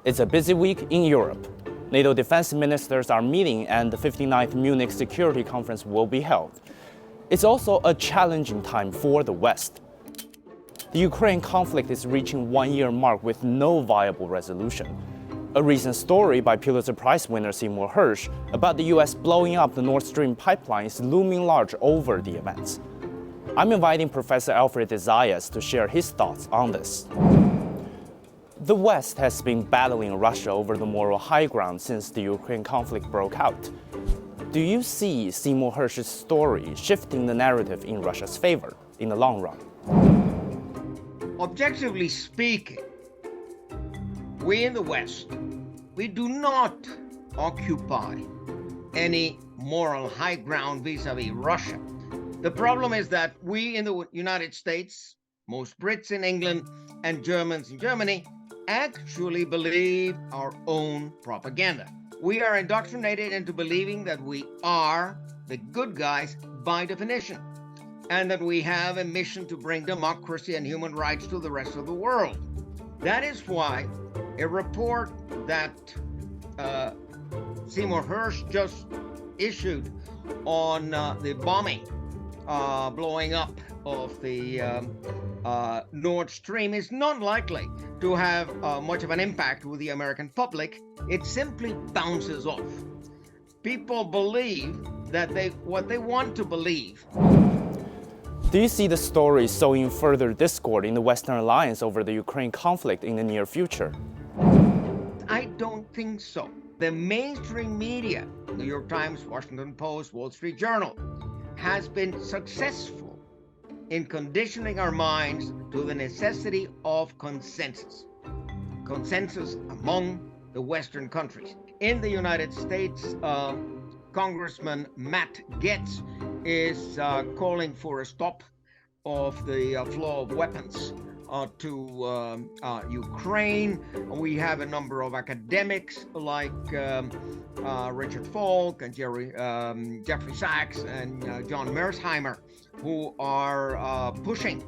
It's a busy week in Europe. NATO defense ministers are meeting and the 59th Munich Security Conference will be held. It's also a challenging time for the West. The Ukraine conflict is reaching one-year mark with no viable resolution. A recent story by Pulitzer Prize winner Seymour Hersh about the US blowing up the Nord Stream pipeline is looming large over the events. I'm inviting Professor Alfred de Zayas to share his thoughts on this. The West has been battling Russia over the moral high ground since the Ukraine conflict broke out. Do you see Seymour Hersh's story shifting the narrative in Russia's favor in the long run? Objectively speaking, we in the West, we do not occupy any moral high ground vis-a-vis Russia. The problem is that we in the United States, most Brits in England, and Germans in Germany actually believe our own propaganda. We are indoctrinated into believing that we are the good guys by definition, and that we have a mission to bring democracy and human rights to the rest of the world. That is why a report that Seymour Hersh just issued on the bombing, blowing up of the Nord Stream is not likely to have much of an impact with the American public. It simply bounces off. People believe that what they want to believe. Do you see the story sowing further discord in the Western alliance over the Ukraine conflict in the near future? I don't think so. The mainstream media, New York Times, Washington Post, Wall Street Journal, has been successful in conditioning our minds to the necessity of consensus. Consensus among the Western countries. In the United States, Congressman Matt Gaetz is calling for a stop of the flow of weapons to Ukraine. We have a number of academics like Richard Falk and Jeffrey Sachs and John Mersheimer, who are pushing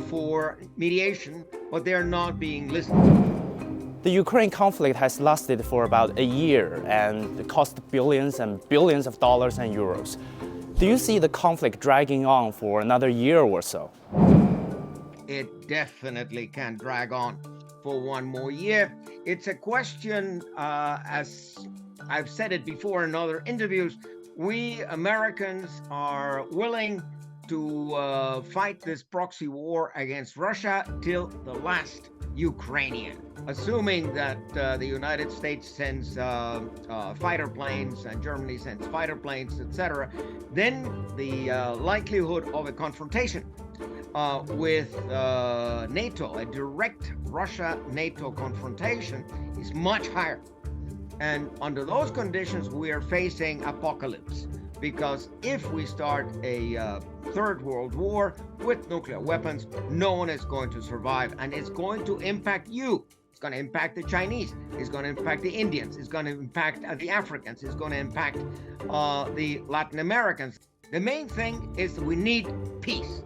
for mediation, but they're not being listened. The Ukraine conflict has lasted for about a year and it cost billions and billions of dollars and euros. Do you see the conflict dragging on for another year or so? It definitely can drag on for one more year. It's a question, as I've said it before in other interviews, we Americans are willing to fight this proxy war against Russia till the last Ukrainian, assuming that the United States sends fighter planes and Germany sends fighter planes, etc. Then the likelihood of a confrontation with NATO, a direct Russia-NATO confrontation, is much higher. And under those conditions, we are facing apocalypse. Because if we start a third world war with nuclear weapons, no one is going to survive. And it's going to impact you. It's going to impact the Chinese. It's going to impact the Indians. It's going to impact the Africans. It's going to impact the Latin Americans. The main thing is we need peace.